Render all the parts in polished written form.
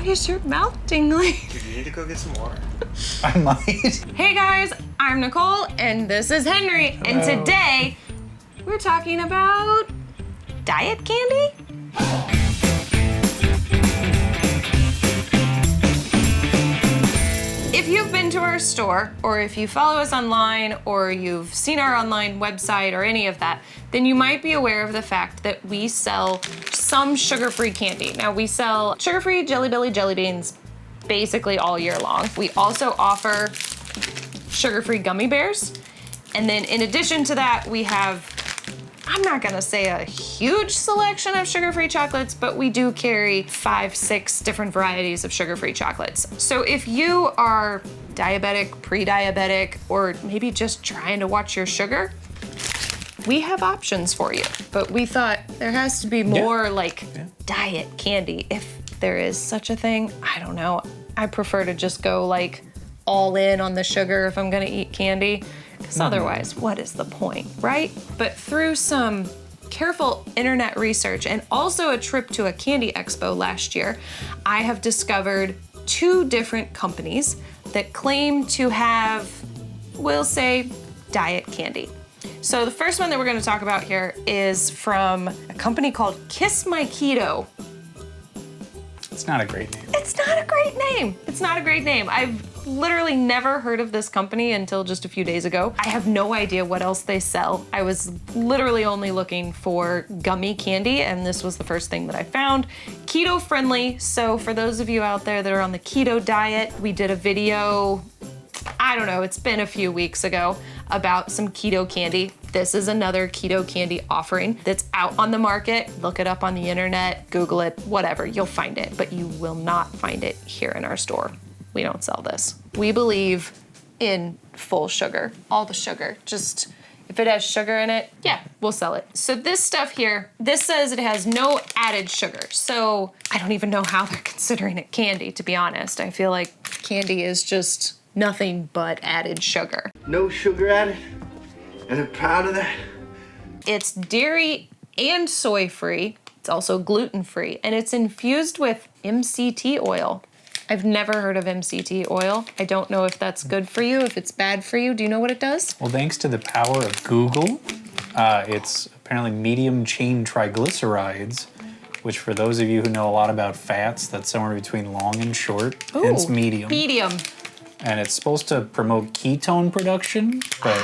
Why is your mouth tingling? Dude, you need to go get some water. I might. Hey guys, I'm Nicole and this is Henry. Hello. And today we're talking about diet candy? If you've been to our store, or if you follow us online, or you've seen our online website or any of that, then you might be aware of the fact that we sell some sugar-free candy. Now we sell sugar-free Jelly Belly jelly beans basically all year long. We also offer sugar-free gummy bears. And then in addition to that, we have, I'm not gonna say a huge selection of sugar-free chocolates, but we do carry 5, 6 different varieties of sugar-free chocolates. So if you are diabetic, pre-diabetic, or maybe just trying to watch your sugar, we have options for you. But we thought there has to be more diet candy, if there is such a thing. I don't know. I prefer to just go like all in on the sugar if I'm gonna eat candy. Because otherwise, what is the point, right? But through some careful internet research and also a trip to a candy expo last year, I have discovered 2 different companies that claim to have, we'll say, diet candy. So the first one that we're gonna talk about here is from a company called Kiss My Keto. It's not a great name. It's not a great name. It's not a great name. I've literally never heard of this company until just a few days ago. I have no idea what else they sell. I was literally only looking for gummy candy, and this was the first thing that I found. Keto friendly, so for those of you out there that are on the keto diet, we did a video, I don't know, it's been a few weeks ago, about some keto candy. This is another keto candy offering that's out on the market. Look it up on the internet, Google it, whatever, you'll find it, but you will not find it here in our store. We don't sell this. We believe in full sugar, all the sugar. Just, if it has sugar in it, yeah, we'll sell it. So this stuff here, this says it has no added sugar. So I don't even know how they're considering it candy, to be honest. I feel like candy is just nothing but added sugar. No sugar added, and I'm proud of that. It's dairy and soy free. It's also gluten free, and it's infused with MCT oil. I've never heard of MCT oil. I don't know if that's good for you, if it's bad for you. Do you know what it does? Well, thanks to the power of Google, it's apparently medium chain triglycerides, which for those of you who know a lot about fats, that's somewhere between long and short, hence medium. Medium. And it's supposed to promote ketone production, but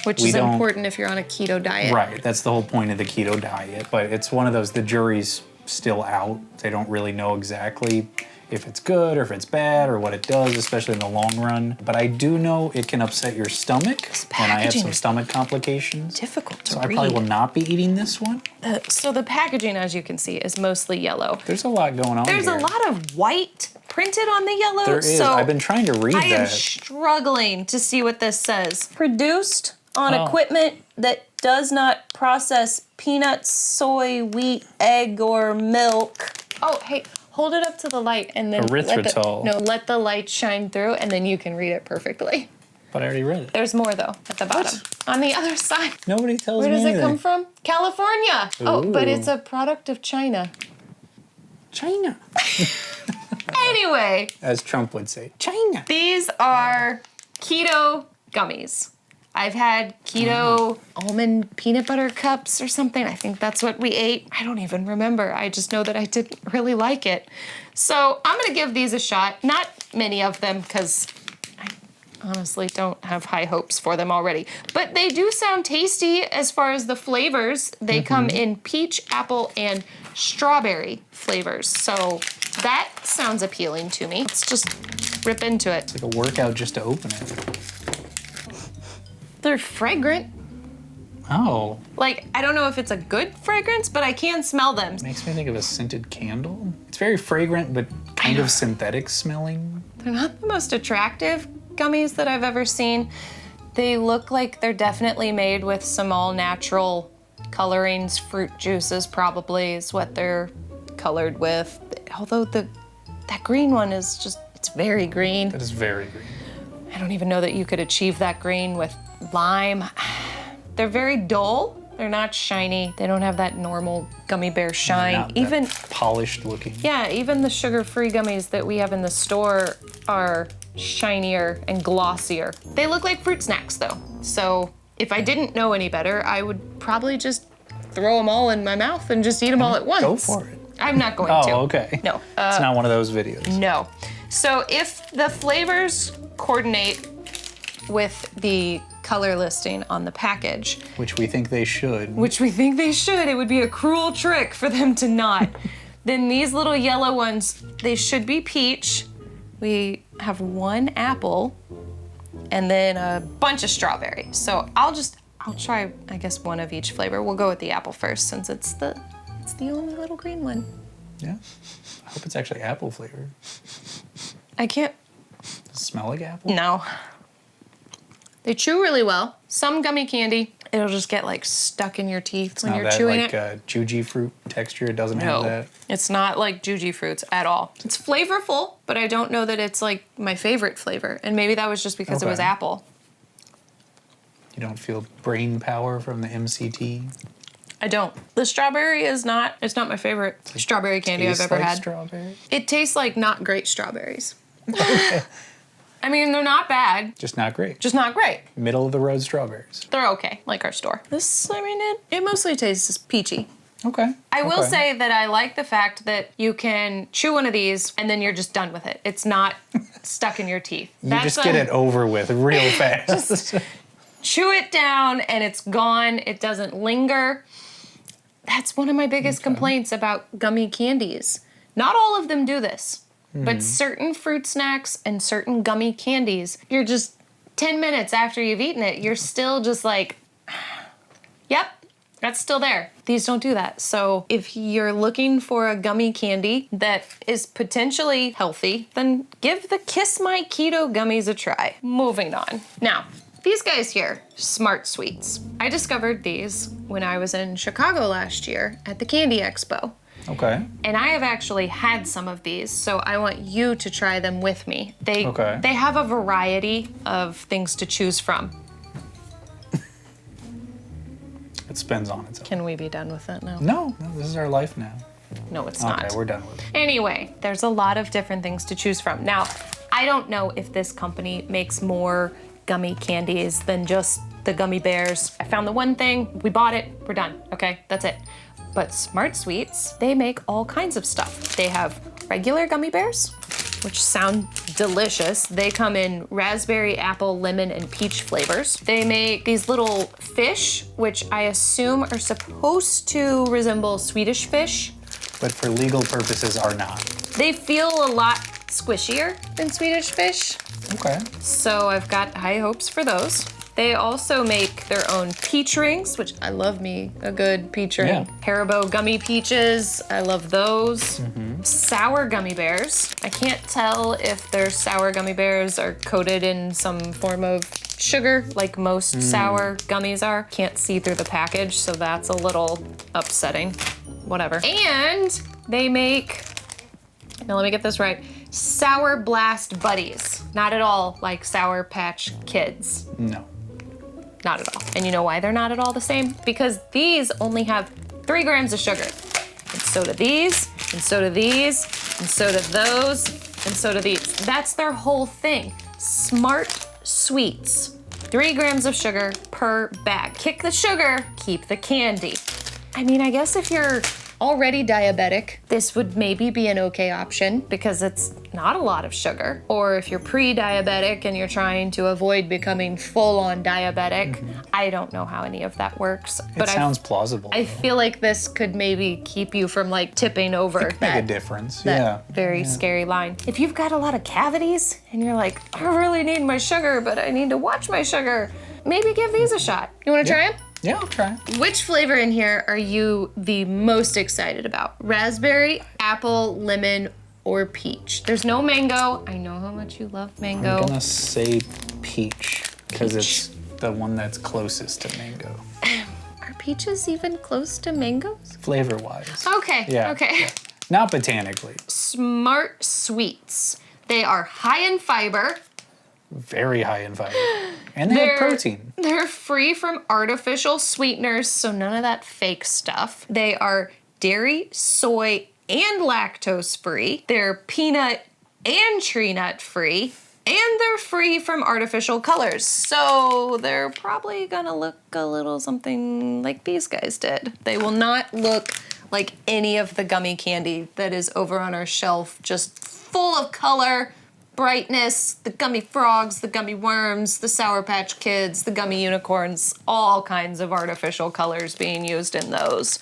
which is important if you're on a keto diet. Right, that's the whole point of the keto diet. But it's one of those, the jury's still out. They don't really know exactly if it's good or if it's bad or what it does, especially in the long run. But I do know it can upset your stomach, and I have some stomach complications. Difficult to read. So I probably will not be eating this one. So the packaging, as you can see, is mostly yellow. There's a lot going on There's here. a lot of white printed on the yellow. There is. So I've been trying to read that. I am struggling to see what this says. Produced on equipment that does not process peanuts, soy, wheat, egg, or milk. Oh, hey, hold it up to the light and then erythritol. let the light shine through and then you can read it perfectly. But I already read it. There's more though at the bottom. On the other side. Nobody tells me Where does anything. it come from? California. Ooh. Oh, but it's a product of China. China. Anyway. As Trump would say, China. These are keto gummies. I've had keto almond peanut butter cups or something. I think that's what we ate. I don't even remember. I just know that I didn't really like it. So I'm gonna give these a shot. Not many of them, because I honestly don't have high hopes for them already. But they do sound tasty as far as the flavors. They come in peach, apple, and strawberry flavors. So that sounds appealing to me. Let's just rip into it. It's like a workout just to open it. They're fragrant. Oh. Like, I don't know if it's a good fragrance, but I can smell them. Makes me think of a scented candle. It's very fragrant, but kind of synthetic smelling. They're not the most attractive gummies that I've ever seen. They look like they're definitely made with some all-natural colorings. Fruit juices probably is what they're colored with. Although that green one is just, it's very green. That is very green. I don't even know that you could achieve that green with lime. They're very dull They're not shiny. They don't have that normal gummy bear shine. Not Even that polished looking. yeah, even the sugar-free gummies that we have in the store are shinier and glossier. They look like fruit snacks though. So if I didn't know any better, I would probably just throw them all in my mouth and just eat them all at once. Go for it. I'm not going to. Oh, okay. No. It's not one of those videos. No. So if the flavors coordinate with the color listing on the package, Which we think they should. which we think they should, it would be a cruel trick for them to not, then these little yellow ones, they should be peach. We have one apple and then a bunch of strawberry. So I'll try, I guess, one of each flavor. We'll go with the apple first since it's the only little green one. Yeah. I hope it's actually apple flavored. I can't, Does it smell like apple? no. They chew really well. Some gummy candy, it'll just get like stuck in your teeth when Not you're that chewing like it. juji fruit texture. It doesn't have No, that. it's not like juji fruits at all. It's flavorful, but I don't know that it's like my favorite flavor. And maybe that was just because it was Okay. apple. You don't feel brain power from the MCT. I don't. The strawberry is not, it's not my favorite strawberry candy I've Tastes ever like had. strawberry. It tastes like not great strawberries. I mean, they're not bad, Just not great. just not great. Middle of the road strawberries. They're okay, like our store. This, I mean, it mostly tastes peachy. Okay. I will okay. say that I like the fact that you can chew one of these and then you're just done with it. It's not stuck in your teeth. You just get it over with real fast. Chew it down and it's gone. It doesn't linger. That's one of my biggest complaints about gummy candies. Not all of them do this, but certain fruit snacks and certain gummy candies, you're just 10 minutes after you've eaten it, you're still just like, yep, that's still there. These don't do that. So if you're looking for a gummy candy that is potentially healthy, then give the Kiss My Keto Gummies a try. Moving on. Now, these guys here, Smart Sweets. I discovered these when I was in Chicago last year at the Candy Expo. Okay. And I have actually had some of these, so I want you to try them with me. They have a variety of things to choose from. It spins on its own. Can we be done with that now? No, this is our life now. No, it's not. Okay, we're done with it. Anyway, there's a lot of different things to choose from. Now, I don't know if this company makes more gummy candies than just the gummy bears. I found the one thing, we bought it, we're done, okay? That's it. But Smart Sweets, they make all kinds of stuff. They have regular gummy bears, which sound delicious. They come in raspberry, apple, lemon, and peach flavors. They make these little fish, which I assume are supposed to resemble Swedish fish. But for legal purposes are not. They feel a lot squishier than Swedish fish, Okay. so I've got high hopes for those. They also make their own peach rings, which I love me a good peach ring. Yeah. Haribo gummy peaches, I love those. Sour gummy bears. I can't tell if their sour gummy bears are coated in some form of sugar, like most sour gummies are. Can't see through the package, so that's a little upsetting. Whatever. And they make, now let me get this right, Sour Blast Buddies. Not at all like Sour Patch Kids. No. Not at all. And you know why they're not at all the same? Because these only have 3 grams of sugar. And so do these, and so do these, and so do those, and so do these. That's their whole thing. Smart Sweets. 3 grams of sugar per bag. Kick the sugar, keep the candy. I mean, I guess if you're already diabetic, this would maybe be an okay option because it's not a lot of sugar. Or if you're pre-diabetic and you're trying to avoid becoming full-on diabetic, I don't know how any of that works. It sounds plausible. I feel like this could maybe keep you from like tipping over Make a difference. that very scary line. If you've got a lot of cavities and you're like, I really need my sugar, but I need to watch my sugar, maybe give these a shot. You wanna try them? Yeah, I'll try. Which flavor in here are you the most excited about? Raspberry, apple, lemon, or peach? There's no mango. I know how much you love mango. I'm gonna say peach because it's the one that's closest to mango. Are peaches even close to mangoes? Flavor-wise. Okay, Yeah. okay. yeah. Not botanically. Smart Sweets. They are high in fiber, Very high in fiber. And they have protein. They're free from artificial sweeteners, so none of that fake stuff. They are dairy, soy, and lactose free. They're peanut and tree nut free. And they're free from artificial colors. So they're probably gonna look a little something like these guys did. They will not look like any of the gummy candy that is over on our shelf, just full of color, brightness, the gummy frogs, the gummy worms, the Sour Patch Kids, the gummy unicorns, all kinds of artificial colors being used in those.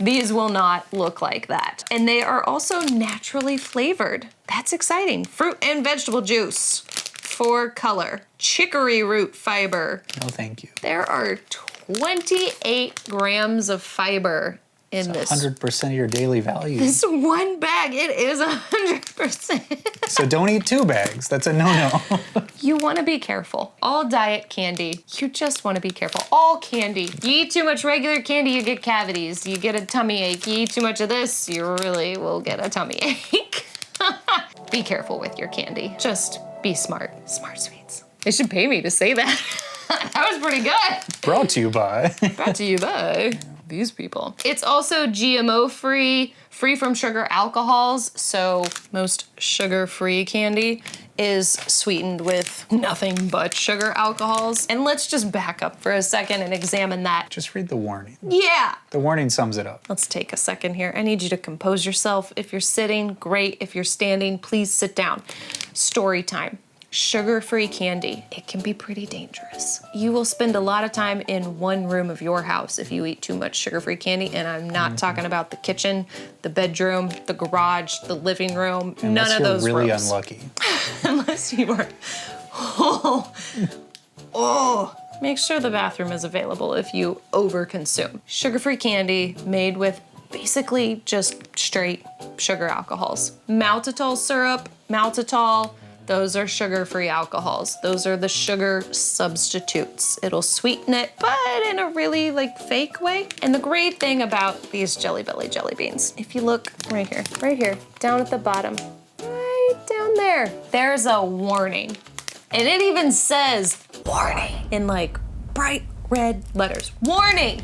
These will not look like that. And they are also naturally flavored. That's exciting. Fruit and vegetable juice for color. Chicory root fiber. No, thank you. There are 28 grams of fiber in this. 100% of your daily value. This one bag, it is 100%. So don't eat 2 bags. That's a no-no. You want to be careful. All diet candy, you just want to be careful. All candy. You eat too much regular candy, you get cavities. You get a tummy ache. You eat too much of this, you really will get a tummy ache. Be careful with your candy. Just be smart. Smart sweets. They should pay me to say that. That was pretty good. Brought to you by. Brought to you by these people. It's also GMO free, free from sugar alcohols. So most sugar-free candy is sweetened with nothing but sugar alcohols. And let's just back up for a second and examine that. Just read the warning. Yeah. The warning sums it up. Let's take a second here. I need you to compose yourself. If you're sitting, great. If you're standing, please sit down. Story time. Sugar-free candy, it can be pretty dangerous. You will spend a lot of time in one room of your house if you eat too much sugar-free candy, and I'm not talking about the kitchen, the bedroom, the garage, the living room, none of those really rooms. unlucky. Unless you are, make sure the bathroom is available if you overconsume. Sugar-free candy made with basically just straight sugar alcohols. Maltitol syrup, maltitol, those are sugar-free alcohols. Those are the sugar substitutes. It'll sweeten it, but in a really fake way. And the great thing about these Jelly Belly jelly beans, if you look right here, down at the bottom, right down there, there's a warning. And it even says warning in bright red letters. Warning!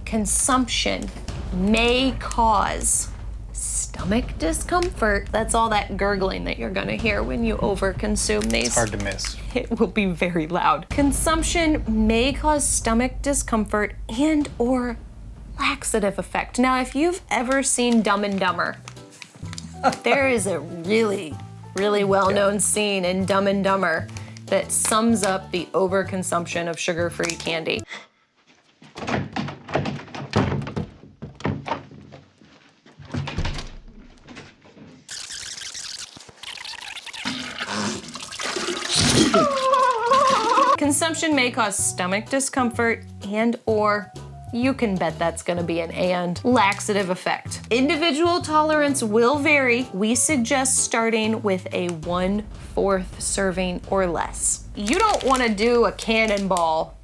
Consumption may cause stomach discomfort. That's all that gurgling that you're gonna hear when you overconsume these. It's hard to miss. It will be very loud. Consumption may cause stomach discomfort and or laxative effect. Now, if you've ever seen Dumb and Dumber, there is a really, really well-known scene in Dumb and Dumber that sums up the overconsumption of sugar-free candy. Consumption may cause stomach discomfort and or, you can bet that's gonna be an and, laxative effect. Individual tolerance will vary. We suggest starting with a 1/4 serving or less. You don't wanna do a cannonball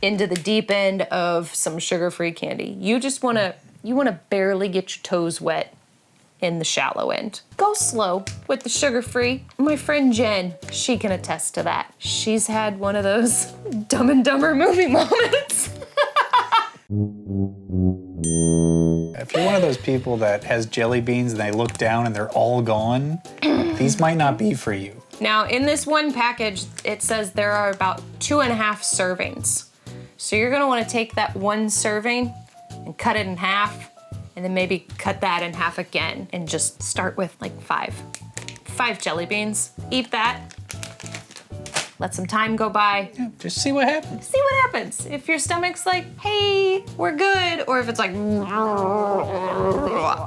into the deep end of some sugar-free candy. You wanna barely get your toes wet in the shallow end. Go slow with the sugar-free. My friend Jen, she can attest to that. She's had one of those Dumb and Dumber movie moments. If you're one of those people that has jelly beans and they look down and they're all gone, these might not be for you. Now, in this one package, it says there are about 2.5 servings. So you're gonna wanna take that 1 serving and cut it in half, and then maybe cut that in half again and just start with 5 jelly beans. Eat that. Let some time go by. Yeah, just see what happens. See what happens. If your stomach's like, hey, we're good, or if it's like,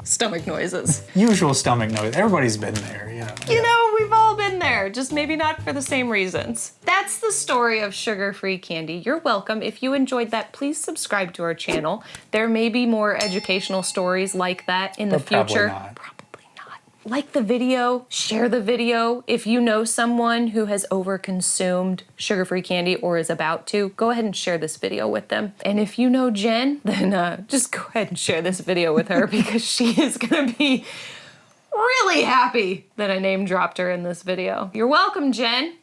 stomach noises. Usual stomach noise. Everybody's been there, you know. You know, we've all been there, just maybe not for the same reasons. That's the story of sugar-free candy. You're welcome. If you enjoyed that, please subscribe to our channel. There may be more educational stories like that in the future. Probably not. Like the video, share the video. If you know someone who has overconsumed sugar-free candy or is about to, go ahead and share this video with them. And if you know Jen, then just go ahead and share this video with her because she is gonna be really happy that I name dropped her in this video. You're welcome, Jen.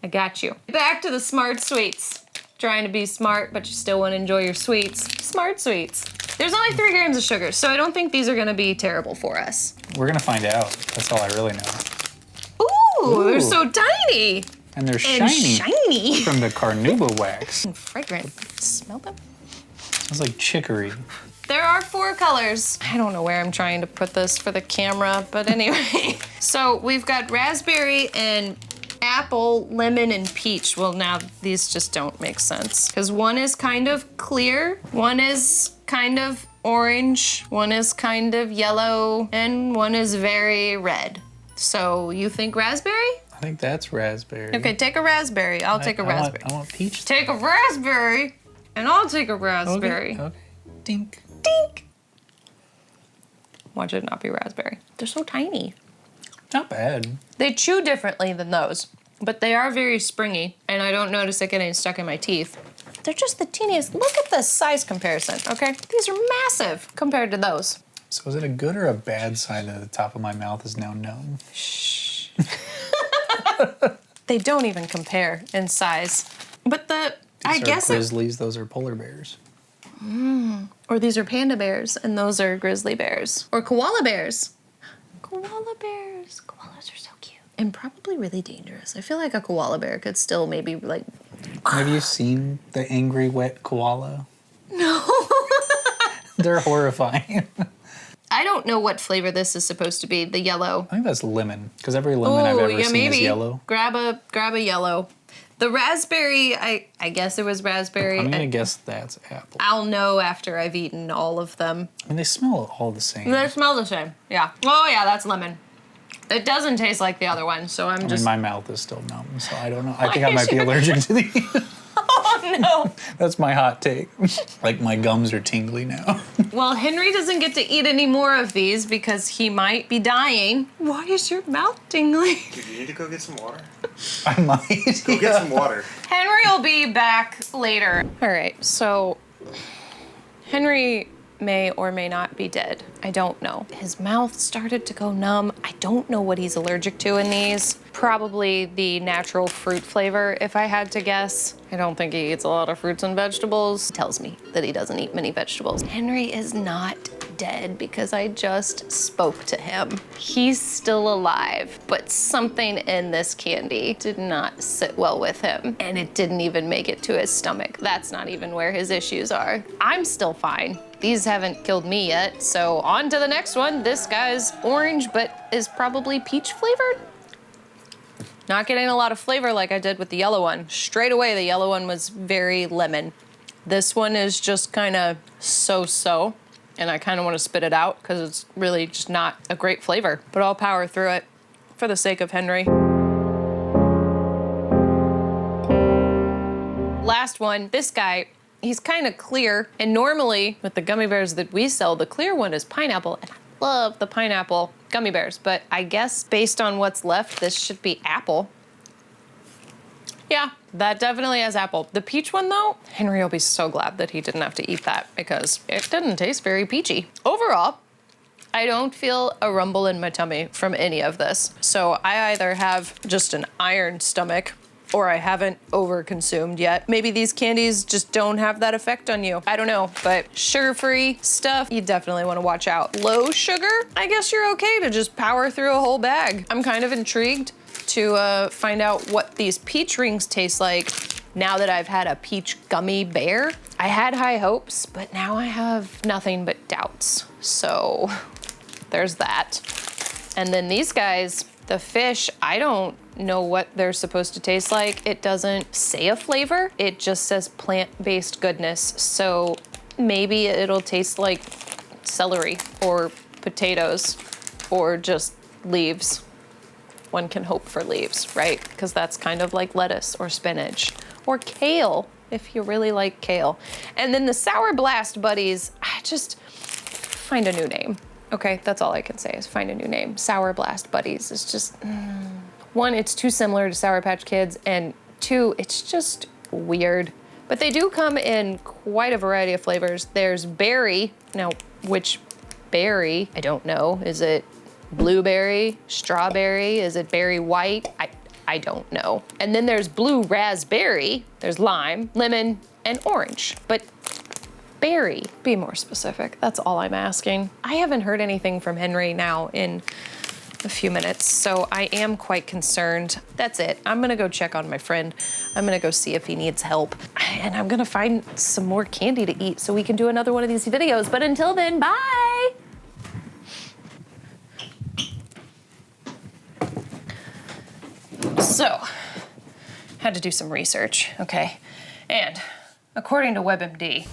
I got you. Back to the smart sweets. Trying to be smart, but you still want to enjoy your sweets. Smart sweets. There's only 3 grams of sugar, so I don't think these are gonna be terrible for us. We're gonna find out. That's all I really know. Ooh, they're so tiny. And they're And shiny. from the carnauba wax. And fragrant. Smell them? Smells like chicory. There are 4 colors. I don't know where I'm trying to put this for the camera, but anyway. So we've got raspberry and apple, lemon, and peach. Well, now these just don't make sense because one is kind of clear, one is kind of orange, one is kind of yellow, and one is very red. So you think raspberry? I think that's raspberry. Okay, take a raspberry. I'll take a raspberry. I want peach. Take a raspberry, and I'll take a raspberry. Okay. Dink. Dink. Watch it not be raspberry. They're so tiny. Not bad. They chew differently than those, but they are very springy, and I don't notice it getting stuck in my teeth. They're just the teeniest. Look at the size comparison, okay? These are massive compared to those. So is it a good or a bad sign that the top of my mouth is now numb? Shh. They don't even compare in size. But I guess grizzlies, those are polar bears. Or these are panda bears, and those are grizzly bears. Or koala bears. Koala bears. Koalas are so cute. And probably really dangerous. I feel like a koala bear could still maybe like... Have you seen the angry wet koala? No. They're horrifying. I don't know what flavor this is supposed to be, the yellow. I think that's lemon, because every lemon I've ever seen is yellow. Grab a yellow. The raspberry, I guess it was raspberry. I'm gonna guess that's apple. I'll know after I've eaten all of them. I mean, they smell all the same. They smell the same, yeah. Oh yeah, that's lemon. It doesn't taste like the other one, so I mean, my mouth is still numb, so I don't know. I think I might be allergic to these. Oh no. That's my hot take. Like my gums are tingly now. Well, Henry doesn't get to eat any more of these because he might be dying. Why is your mouth tingling? Dude, you need to go get some water. I might. Go get some water. Henry will be back later. All right, so Henry may or may not be dead. I don't know. His mouth started to go numb. I don't know what he's allergic to in these. Probably the natural fruit flavor, if I had to guess. I don't think he eats a lot of fruits and vegetables. He tells me that he doesn't eat many vegetables. Henry is not dead because I just spoke to him. He's still alive, but something in this candy did not sit well with him, and it didn't even make it to his stomach. That's not even where his issues are. I'm still fine. These haven't killed me yet, so on to the next one. This guy's orange, but is probably peach flavored. Not getting a lot of flavor like I did with the yellow one. Straight away, the yellow one was very lemon. This one is just kind of so-so, and I kind of want to spit it out because it's really just not a great flavor, but I'll power through it for the sake of Henry. Last one, this guy, he's kind of clear, and normally with the gummy bears that we sell, the clear one is pineapple, and I love the pineapple gummy bears, but I guess based on what's left, this should be apple. Yeah, that definitely has apple. The peach one though, Henry will be so glad that he didn't have to eat that because it didn't taste very peachy. Overall, I don't feel a rumble in my tummy from any of this. So I either have just an iron stomach or I haven't overconsumed yet. Maybe these candies just don't have that effect on you. I don't know, but sugar-free stuff, you definitely wanna watch out. Low sugar, I guess you're okay to just power through a whole bag. I'm kind of intrigued to find out what these peach rings taste like now that I've had a peach gummy bear. I had high hopes, but now I have nothing but doubts. So there's that. And then these guys, the fish, I don't know what they're supposed to taste like. It doesn't say a flavor. It just says plant-based goodness. So maybe it'll taste like celery or potatoes or just leaves. One can hope for leaves, right? Because that's kind of like lettuce or spinach or kale, if you really like kale. And then the Sour Blast Buddies, I just find a new name. Okay, that's all I can say is find a new name. Sour Blast Buddies is just, one, it's too similar to Sour Patch Kids, and two, it's just weird. But they do come in quite a variety of flavors. There's berry. Now, which berry? I don't know. Is it blueberry, strawberry? Is it berry white? I don't know. And then there's blue raspberry, there's lime, lemon, and orange. But berry, be more specific. That's all I'm asking. I haven't heard anything from Henry now in a few minutes, so I am quite concerned. That's it. I'm gonna go check on my friend. I'm gonna go see if he needs help. And I'm gonna find some more candy to eat so we can do another one of these videos. But until then, bye! So, had to do some research, okay? And according to WebMD,